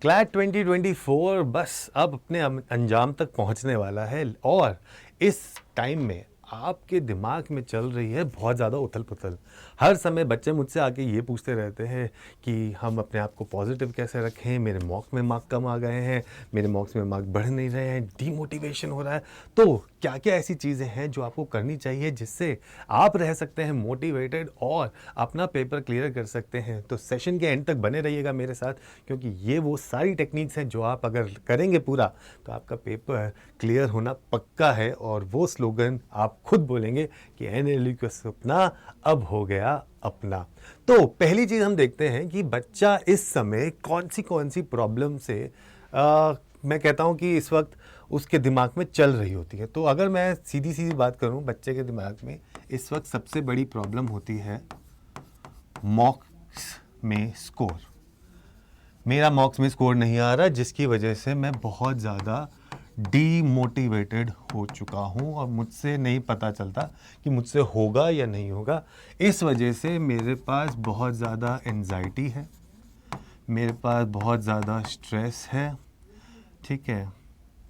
CLAT 2024 बस अब अपने अंजाम तक पहुंचने वाला है और इस टाइम में आपके दिमाग में चल रही है बहुत ज़्यादा उथल पुथल। हर समय बच्चे मुझसे आके ये पूछते रहते हैं कि हम अपने आप को पॉजिटिव कैसे रखें, मेरे मॉक्स में मार्क कम आ गए हैं, मेरे मॉक्स में मार्क बढ़ नहीं रहे हैं, डीमोटिवेशन हो रहा है। तो क्या क्या ऐसी चीज़ें हैं जो आपको करनी चाहिए जिससे आप रह सकते हैं मोटिवेटेड और अपना पेपर क्लियर कर सकते हैं। तो सेशन के एंड तक बने रहिएगा मेरे साथ, क्योंकि ये वो सारी टेक्निक्स हैं जो आप अगर करेंगे पूरा तो आपका पेपर क्लियर होना पक्का है। और वो स्लोगन आप खुद बोलेंगे कि एनएलयू का सपना अब हो गया अपना। तो पहली चीज़ हम देखते हैं कि बच्चा इस समय कौन सी प्रॉब्लम से मैं कहता हूँ कि इस वक्त उसके दिमाग में चल रही होती है। तो अगर मैं सीधी सीधी बात करूँ, बच्चे के दिमाग में इस वक्त सबसे बड़ी प्रॉब्लम होती है मॉक्स में स्कोर। मेरा मॉक्स में स्कोर नहीं आ रहा, जिसकी वजह से मैं बहुत ज़्यादा डीमोटिवेटेड हो चुका हूँ और मुझसे नहीं पता चलता कि मुझसे होगा या नहीं होगा। इस वजह से मेरे पास बहुत ज़्यादा एंजाइटी है, मेरे पास बहुत ज़्यादा स्ट्रेस है। ठीक है,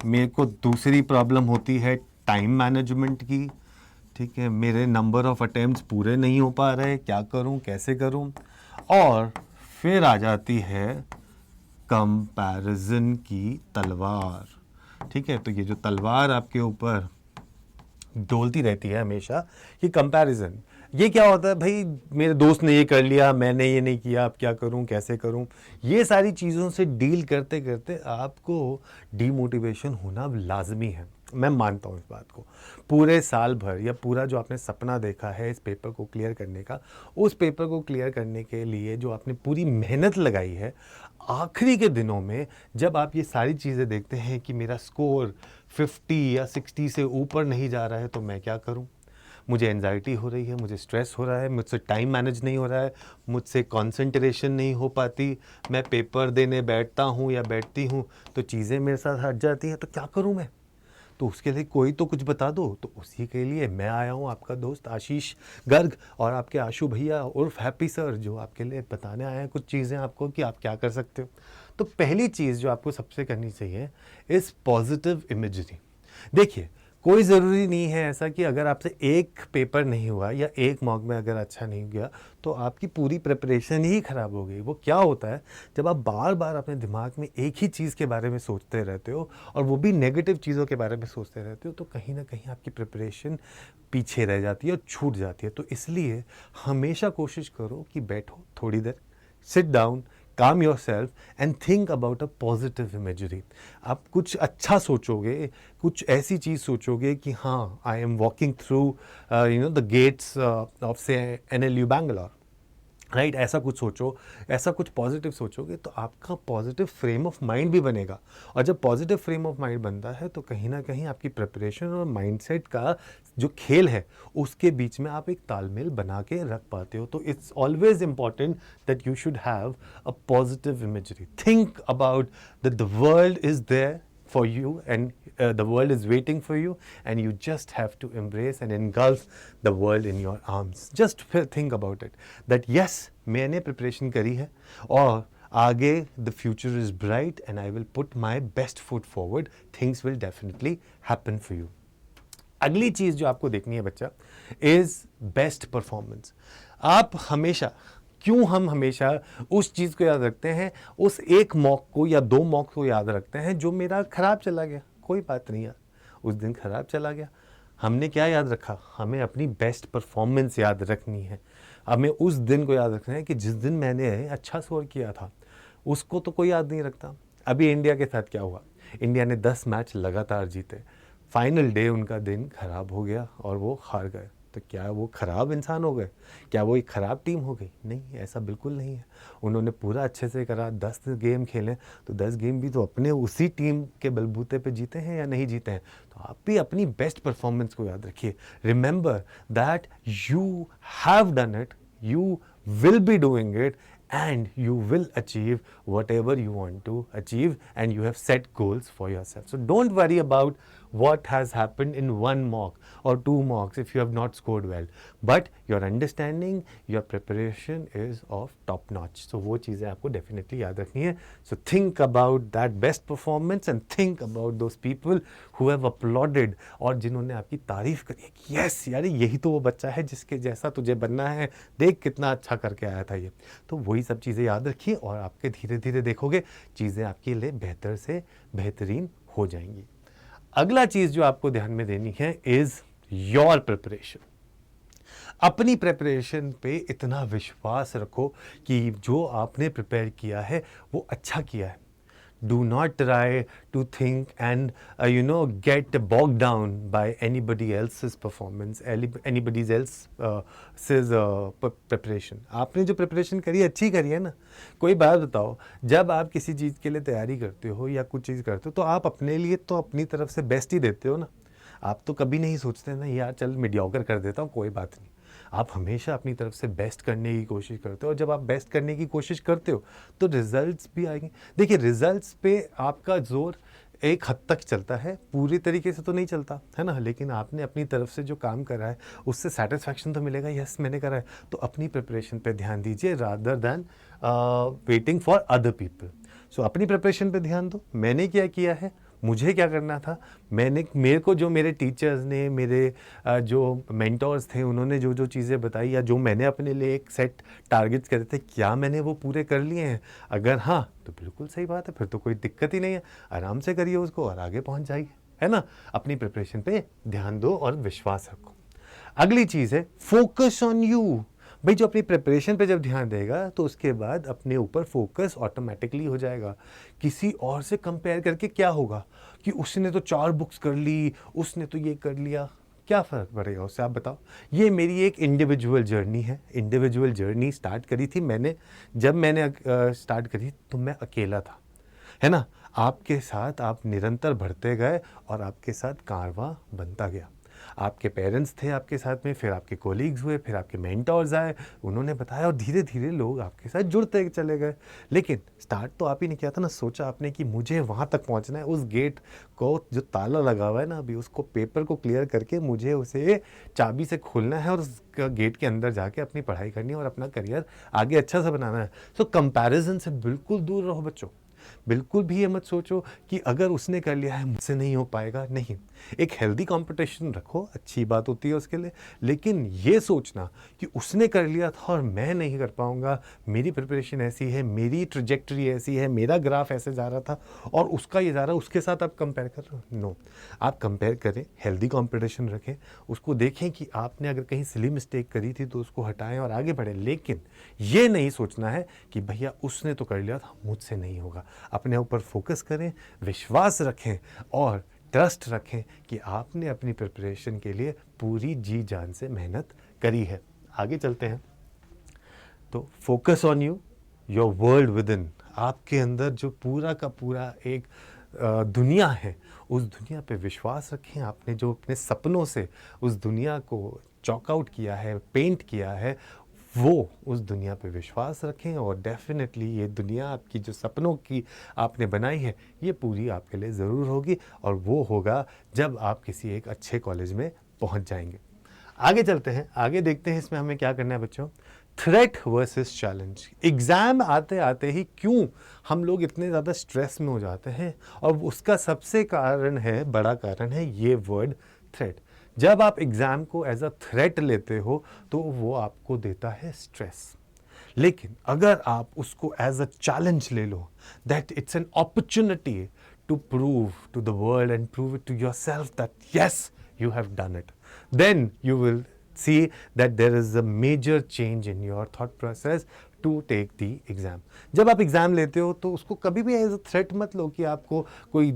मेरे को दूसरी प्रॉब्लम होती है टाइम मैनेजमेंट की। ठीक है, मेरे नंबर ऑफ़ अटेम्प्ट्स पूरे नहीं हो पा रहे, क्या करूं, कैसे करूं। और फिर आ जाती है कंपैरिजन की तलवार। ठीक है, तो ये जो तलवार आपके ऊपर डोलती रहती है हमेशा कि कंपैरिजन, ये क्या होता है भाई, मेरे दोस्त ने ये कर लिया, मैंने ये नहीं किया, अब क्या करूं, कैसे करूं। ये सारी चीज़ों से डील करते करते आपको डीमोटिवेशन होना लाजमी है। मैं मानता हूँ इस बात को। पूरे साल भर या पूरा जो आपने सपना देखा है इस पेपर को क्लियर करने का, उस पेपर को क्लियर करने के लिए जो आपने पूरी मेहनत लगाई है, आखिरी के दिनों में जब आप ये सारी चीज़ें देखते हैं कि मेरा स्कोर 50 या 60 से ऊपर नहीं जा रहा है, तो मैं क्या करूं। मुझे एंजाइटी हो रही है, मुझे स्ट्रेस हो रहा है, मुझसे टाइम मैनेज नहीं हो रहा है, मुझसे कंसंट्रेशन नहीं हो पाती। मैं पेपर देने बैठता हूँ या बैठती हूँ तो चीज़ें मेरे साथ हट जाती हैं, तो क्या करूँ मैं। तो उसके लिए कोई तो कुछ बता दो। तो उसी के लिए मैं आया हूँ, आपका दोस्त आशीष गर्ग और आपके आशु भैया उर्फ हैप्पी सर, जो आपके लिए बताने आए हैं कुछ चीज़ें आपको कि आप क्या कर सकते हो। तो पहली चीज़ जो आपको सबसे करनी चाहिए इस पॉजिटिव इमेजरी। देखिए, कोई ज़रूरी नहीं है ऐसा कि अगर आपसे एक पेपर नहीं हुआ या एक मॉक में अगर अच्छा नहीं गया तो आपकी पूरी प्रिपरेशन ही ख़राब हो गई। वो क्या होता है, जब आप बार बार अपने दिमाग में एक ही चीज़ के बारे में सोचते रहते हो और वो भी नेगेटिव चीज़ों के बारे में सोचते रहते हो, तो कहीं ना कहीं आपकी प्रिपरेशन पीछे रह जाती है और छूट जाती है। तो इसलिए हमेशा कोशिश करो कि बैठो थोड़ी देर, sit down, calm yourself and think about a positive imagery। आप कुछ अच्छा सोचोगे, कुछ ऐसी चीज़ सोचोगे कि हाँ, I am walking through the gates of से NLU बैंगलोर, राइट। ऐसा कुछ सोचो, ऐसा कुछ पॉजिटिव सोचोगे तो आपका पॉजिटिव फ्रेम ऑफ माइंड भी बनेगा। और जब पॉजिटिव फ्रेम ऑफ माइंड बनता है तो कहीं ना कहीं आपकी प्रिपरेशन और माइंडसेट का जो खेल है उसके बीच में आप एक तालमेल बना के रख पाते हो। तो it's always important that you should have a positive imagery. Think about that the world is there for you and the world is waiting for you, and you just have to embrace and engulf the world in your arms। just think about it that yes, मैंने preparation करी है और आगे the future is bright and I will put my best foot forward, things will definitely happen for you। अगली चीज़ जो आपको देखनी है बच्चा इज़ बेस्ट परफॉर्मेंस। आप हमेशा, क्यों हम हमेशा उस चीज़ को याद रखते हैं, उस एक मॉक को या दो मॉक को याद रखते हैं जो मेरा ख़राब चला गया। कोई बात नहीं यार, उस दिन ख़राब चला गया, हमने क्या याद रखा, हमें अपनी बेस्ट परफॉर्मेंस याद रखनी है। हमें उस दिन को याद रखना है कि जिस दिन मैंने अच्छा स्कोर किया था, उसको तो कोई याद नहीं रखता। अभी इंडिया के साथ क्या हुआ, इंडिया ने 10 मैच लगातार जीते, फाइनल डे उनका दिन ख़राब हो गया और वो हार गए। तो क्या वो ख़राब इंसान हो गए, क्या वो एक ख़राब टीम हो गई? नहीं, ऐसा बिल्कुल नहीं है। उन्होंने पूरा अच्छे से करा, 10 गेम खेले तो 10 गेम भी तो अपने उसी टीम के बलबूते पे जीते हैं या नहीं जीते हैं। तो आप भी अपनी बेस्ट परफॉर्मेंस को याद रखिए। Remember that you have done it, you will be doing it, and you will achieve whatever you want to achieve, and you have set goals for yourself। So don't worry about what has happened in one mock or 2 mocks if you have not scored well, but your understanding, your preparation is of top notch. So वो चीज़ें आपको definitely याद रखनी है. So think about that best performance and think about those people who have applauded और जिन्होंने आपकी तारीफ करी है कि yes यार यही तो वो बच्चा है जिसके जैसा तुझे बनना है, देख कितना अच्छा करके आया था ये. तो वही सब चीज़ें याद रखिए और आपके धीरे धीरे देखोगे चीज़ें आपके लिए बेहतर से बेहतरीन हो जाएंगी. अगला चीज़ जो आपको ध्यान में देनी है इज़ योर प्रिपरेशन. अपनी प्रिपरेशन पे इतना विश्वास रखो कि जो आपने प्रिपेयर किया है वो अच्छा किया है. Do not try to think and get bogged down by anybody else's performance, anybody else's preparation. आपने जो प्रिपरेशन करी है अच्छी करी है ना. कोई बात बताओ, जब आप किसी चीज़ के लिए तैयारी करते हो या कुछ चीज़ करते हो तो आप अपने लिए तो अपनी तरफ से बेस्ट ही देते हो ना. आप तो कभी नहीं सोचते ना यार चल मीडियोकर कर देता हूँ कोई बात नहीं. आप हमेशा अपनी तरफ से बेस्ट करने की कोशिश करते हो और जब आप बेस्ट करने की कोशिश करते हो तो रिजल्ट्स भी आएंगे. देखिए रिजल्ट्स पे आपका जोर एक हद तक चलता है, पूरी तरीके से तो नहीं चलता है ना, लेकिन आपने अपनी तरफ से जो काम करा है उससे सेटिस्फैक्शन तो मिलेगा. यस मैंने करा है. तो अपनी प्रिपरेशन पे ध्यान दीजिए rather than waiting for other people. So अपनी प्रिपरेशन पे ध्यान दो. मैंने क्या किया है, मुझे क्या करना था, मेरे को जो मेरे टीचर्स ने, मेरे जो मेंटोर्स थे उन्होंने जो जो चीज़ें बताई या जो मैंने अपने लिए एक सेट टारगेट्स करे थे, क्या मैंने वो पूरे कर लिए हैं. अगर हाँ तो बिल्कुल सही बात है, फिर तो कोई दिक्कत ही नहीं है. आराम से करिए उसको और आगे पहुंच जाइए, है ना. अपनी प्रिपरेशन पे ध्यान दो और विश्वास रखो. अगली चीज़ है फोकस ऑन यू. भाई जो अपनी प्रिपरेशन पे जब ध्यान देगा तो उसके बाद अपने ऊपर फोकस ऑटोमेटिकली हो जाएगा. किसी और से कंपेयर करके क्या होगा कि उसने तो 4 बुक्स कर ली, उसने तो ये कर लिया, क्या फ़र्क पड़ेगा उससे, आप बताओ. ये मेरी एक इंडिविजुअल जर्नी है. इंडिविजुअल जर्नी स्टार्ट करी थी मैंने, जब मैंने स्टार्ट करी तो मैं अकेला था, है ना. आपके साथ आप निरंतर बढ़ते गए और आपके साथ कारवां बनता गया. आपके पेरेंट्स थे आपके साथ में, फिर आपके कोलीग्स हुए, फिर आपके मेंटोर्स आए, उन्होंने बताया और धीरे धीरे लोग आपके साथ जुड़ते चले गए. लेकिन स्टार्ट तो आप ही ने किया था ना. सोचा आपने कि मुझे वहाँ तक पहुँचना है, उस गेट को जो ताला लगा हुआ है ना अभी उसको पेपर को क्लियर करके मुझे उसे चाबी से खोलना है और उस गेट के अंदर जाके अपनी पढ़ाई करनी है और अपना करियर आगे अच्छा सा बनाना है. सो कंपैरिजन से बिल्कुल दूर रहो बच्चों. बिल्कुल भी ये मत सोचो कि अगर उसने कर लिया है मुझसे नहीं हो पाएगा. नहीं, एक हेल्दी कंपटीशन रखो, अच्छी बात होती है उसके लिए, लेकिन ये सोचना कि उसने कर लिया था और मैं नहीं कर पाऊंगा, मेरी प्रिपरेशन ऐसी है, मेरी ट्रजेक्टरी ऐसी है, मेरा ग्राफ ऐसे जा रहा था और उसका ये जा रहा है, उसके साथ आप कंपेयर कर रहे हो. नो, आप कंपेयर करें, हेल्दी कंपटीशन रखें, उसको देखें कि आपने अगर कहीं सिली मिस्टेक करी थी तो उसको हटाएं और आगे बढ़ें. लेकिन ये नहीं सोचना है कि भैया उसने तो कर लिया था मुझसे नहीं होगा. अपने ऊपर फोकस करें, विश्वास रखें और ट्रस्ट रखें कि आपने अपनी प्रिपरेशन के लिए पूरी जी जान से मेहनत करी है. आगे चलते हैं. तो focus on you, your world with in. आपके अंदर जो पूरा का पूरा एक दुनिया है, उस दुनिया पे विश्वास रखें. आपने जो अपने सपनों से उस दुनिया को चॉकआउट किया है, पेंट किया है, वो उस दुनिया पे विश्वास रखें और डेफिनेटली ये दुनिया आपकी जो सपनों की आपने बनाई है ये पूरी आपके लिए ज़रूर होगी और वो होगा जब आप किसी एक अच्छे कॉलेज में पहुंच जाएंगे. आगे चलते हैं, आगे देखते हैं इसमें हमें क्या करना है बच्चों. Threat versus challenge. एग्ज़ाम आते आते ही क्यों हम लोग इतने ज़्यादा स्ट्रेस में हो जाते हैं, और उसका सबसे कारण है, बड़ा कारण है ये वर्ड थ्रेट. जब आप एग्ज़ाम को एज अ थ्रेट लेते हो तो वो आपको देता है स्ट्रेस. लेकिन अगर आप उसको एज अ चैलेंज ले लो, that it's an opportunity to prove to the world and prove it to yourself that yes you have done it, then you will see that there is a major change in your thought process to take the exam. जब आप exam लेते हो तो उसको कभी भी as a threat मत लो कि आपको कोई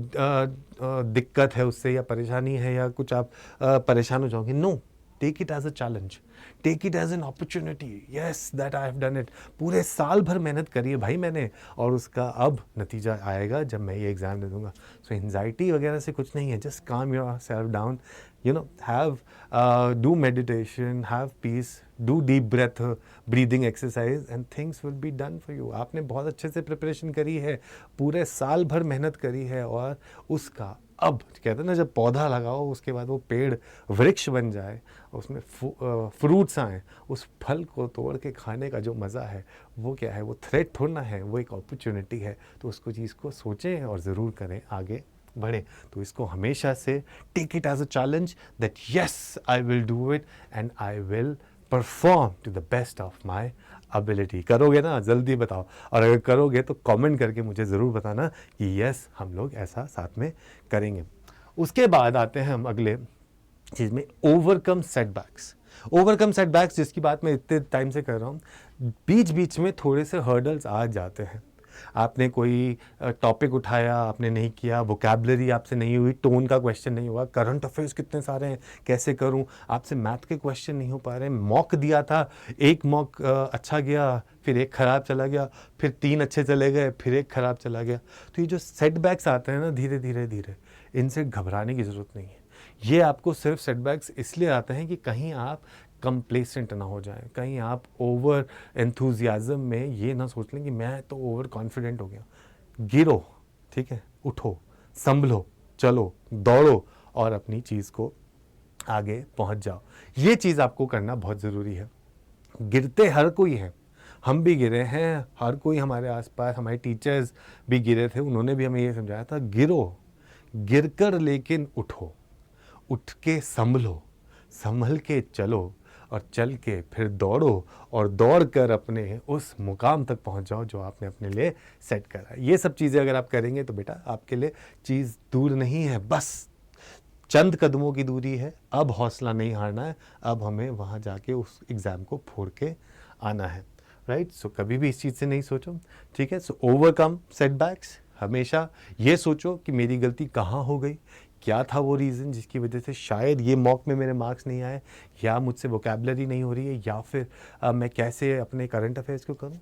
दिक्कत है उससे या परेशानी है या कुछ आप परेशान हो जाओगे. No, take it as a challenge, take it as an opportunity. Yes that I have done it. पूरे साल भर मेहनत करी है भाई मैंने और उसका अब नतीजा आएगा जब मैं ये एग्ज़ाम दे दूंगा. सो एंजाइटी वगैरह से कुछ नहीं है. जस्ट काम your self down, do meditation, have peace, do deep breathing exercise and things will be done for you. आपने बहुत अच्छे से प्रिपरेशन करी है, पूरे साल भर मेहनत करी है और उसका अब कहते हैं ना, जब पौधा लगाओ उसके बाद वो पेड़ वृक्ष बन जाए, उसमें फ्रूट्स आए, उस फल को तोड़ के खाने का जो मज़ा है वो क्या है, वो थ्रेट थोड़ा ना है, वो एक अपॉर्चुनिटी है। तो उसको चीज़ को सोचें और ज़रूर करें, आगे बढ़े। तो इसको हमेशा से take it as a challenge that yes I will do it and I will perform to the best of my ability. करोगे ना, जल्दी बताओ, और अगर करोगे तो कमेंट करके मुझे ज़रूर बताना कि यस हम लोग ऐसा साथ में करेंगे। उसके बाद आते हैं हम अगले चीज़ में, ओवरकम सेटबैक्स। ओवरकम सेटबैक्स जिसकी बात मैं इतने टाइम से कर रहा हूँ, बीच बीच में थोड़े से हर्डल्स आ जाते हैं। आपने कोई टॉपिक उठाया, आपने नहीं किया, वोकैबुलरी आपसे नहीं हुई, टोन का क्वेश्चन नहीं हुआ, करंट अफेयर्स कितने सारे हैं, कैसे करूं, आपसे मैथ के क्वेश्चन नहीं हो पा रहे, मॉक दिया था, एक मॉक अच्छा गया, फिर एक ख़राब चला गया, फिर 3 अच्छे चले गए, फिर एक ख़राब चला गया। तो ये जो सेटबैक्स आते हैं ना, धीरे धीरे धीरे, इनसे घबराने की ज़रूरत नहीं है। ये आपको सिर्फ सेटबैक्स इसलिए आते हैं कि कहीं आप कंप्लेसेंट ना हो जाएं, कहीं आप ओवर एंथुजियाज्म में ये ना सोच लें कि मैं तो ओवर कॉन्फिडेंट हो गया। गिरो, ठीक है, उठो, संभलो, चलो, दौड़ो और अपनी चीज़ को आगे पहुंच जाओ। ये चीज़ आपको करना बहुत ज़रूरी है। गिरते हर कोई है, हम भी गिरे हैं, हर कोई हमारे आसपास, हमारे टीचर्स भी गिरे थे, उन्होंने भी हमें ये समझाया था, गिरो, गिरकर लेकिन उठो, उठ के संभलो, संभल के चलो, और चल के फिर दौड़ो, और दौड़ कर अपने उस मुकाम तक पहुंच जाओ जो आपने अपने लिए सेट करा। ये सब चीज़ें अगर आप करेंगे तो बेटा आपके लिए चीज़ दूर नहीं है, बस चंद कदमों की दूरी है। अब हौसला नहीं हारना है, अब हमें वहाँ जाके उस एग्ज़ाम को फोड़ के आना है, राइट। सो कभी भी इस चीज़ से नहीं सोचो, ठीक है। सो ओवरकम सेटबैक्स, हमेशा ये सोचो कि मेरी गलती कहाँ हो गई, क्या था वो रीज़न जिसकी वजह से शायद ये मॉक में मेरे मार्क्स नहीं आए, या मुझसे वोकैबुलरी नहीं हो रही है, या फिर मैं कैसे अपने करंट अफेयर्स को करूँ।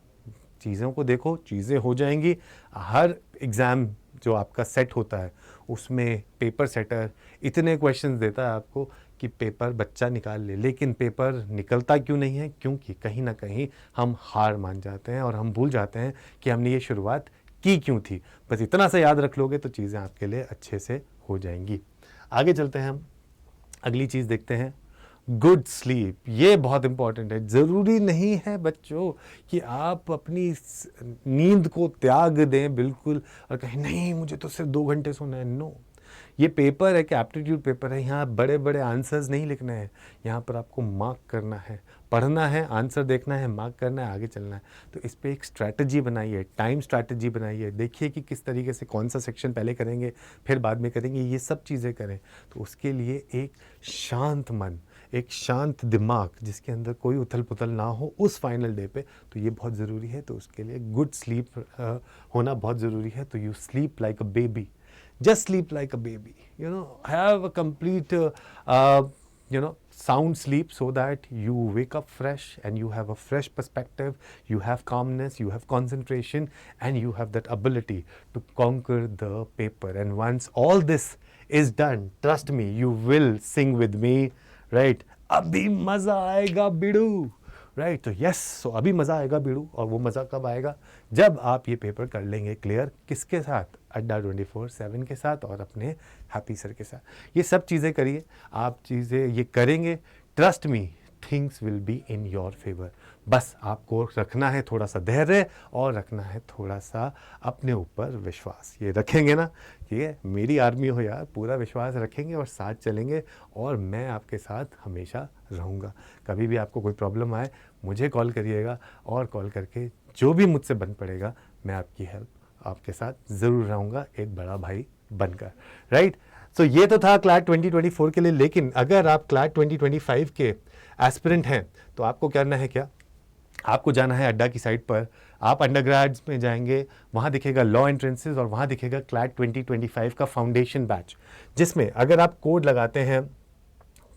चीज़ों को देखो, चीज़ें हो जाएंगी। हर एग्ज़ाम जो आपका सेट होता है उसमें पेपर सेटर इतने क्वेश्चंस देता है आपको कि पेपर बच्चा निकाल ले, लेकिन पेपर निकलता क्यों नहीं है? क्योंकि कहीं ना कहीं हम हार मान जाते हैं और हम भूल जाते हैं कि हमने ये शुरुआत की क्यों थी। बस इतना सा याद रख लोगे तो चीज़ें आपके लिए अच्छे से हो जाएंगी। आगे चलते हैं, हम अगली चीज़ देखते हैं, गुड स्लीप। ये बहुत इंपॉर्टेंट है। ज़रूरी नहीं है बच्चों कि आप अपनी नींद को त्याग दें बिल्कुल और कहें नहीं मुझे तो सिर्फ 2 घंटे सोना है। नो, ये पेपर है कि एप्टीट्यूड पेपर है, यहाँ बड़े बड़े आंसर्स नहीं लिखने हैं, यहाँ पर आपको मार्क करना है, पढ़ना है, आंसर देखना है, मार्क करना है, आगे चलना है। तो इस पे एक स्ट्रैटेजी बनाइए, टाइम स्ट्रैटेजी बनाइए, देखिए कि किस तरीके से कौन सा सेक्शन पहले करेंगे फिर बाद में करेंगे, ये सब चीज़ें करें। तो उसके लिए एक शांत मन, एक शांत दिमाग जिसके अंदर कोई उथल पुथल ना हो उस फाइनल डे पे, तो ये बहुत ज़रूरी है। तो उसके लिए गुड स्लीप होना बहुत ज़रूरी है। तो you sleep like a baby, just sleep like a baby, have a complete sound sleep so that you wake up fresh and you have a fresh perspective, you have calmness, you have concentration, and you have that ability to conquer the paper. And once all this is done, trust me, you will sing with me, right? Abhi maza aayega bidu, right. तो yes, सो अभी मज़ा आएगा बीड़ू, और वो मज़ा कब आएगा? जब आप ये पेपर कर लेंगे क्लियर, किसके साथ? अड्डा 24/7 के साथ और अपने हैप्पी सर के साथ। ये सब चीज़ें करिए, आप चीज़ें ये करेंगे, trust me, things will be in your favour. बस आपको रखना है थोड़ा सा धैर्य और रखना है थोड़ा सा अपने ऊपर विश्वास। ये रखेंगे ना, ठीक है, मेरी आर्मी हो यार, पूरा विश्वास रखेंगे और साथ चलेंगे, और मैं आपके साथ हमेशा रहूँगा। कभी भी आपको कोई प्रॉब्लम आए मुझे कॉल करिएगा, और कॉल करके जो भी मुझसे बन पड़ेगा मैं आपकी हेल्प आपके साथ ज़रूर रहूँगा, एक बड़ा भाई बनकर, राइट। सो ये तो था क्लैट 2024 के लिए। लेकिन अगर आप क्लैट 2025 के एस्पिरेंट हैं तो आपको करना है क्या? आपको जाना है अड्डा की साइट पर, आप अंडरग्रेड्स में जाएंगे, वहाँ दिखेगा लॉ एंट्रेंसेस और वहाँ दिखेगा क्लैट 2025 का फाउंडेशन बैच, जिसमें अगर आप कोड लगाते हैं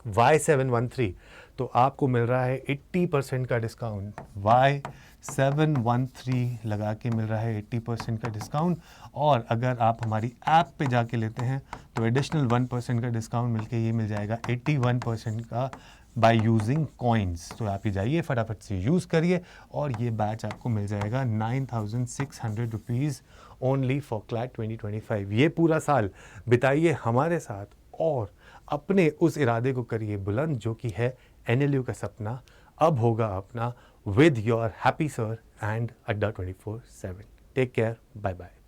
Y713 तो आपको मिल रहा है 80% का डिस्काउंट। Y713 लगा के मिल रहा है 80% का डिस्काउंट। और अगर आप हमारी ऐप पे जाके लेते हैं तो एडिशनल 1% का डिस्काउंट मिलके ये मिल जाएगा 81% का बाय यूजिंग कॉइन्स। तो आप ये जाइए फटाफट से यूज़ करिए और ये बैच आपको मिल जाएगा 9,600 रुपीज़ ओनली फॉर क्लैट 2025। ये पूरा साल बिताइए हमारे साथ और अपने उस इरादे को करिए बुलंद जो कि है NLU का सपना अब होगा अपना, with your happy sir and अड्डा 24/7। Take care, bye bye.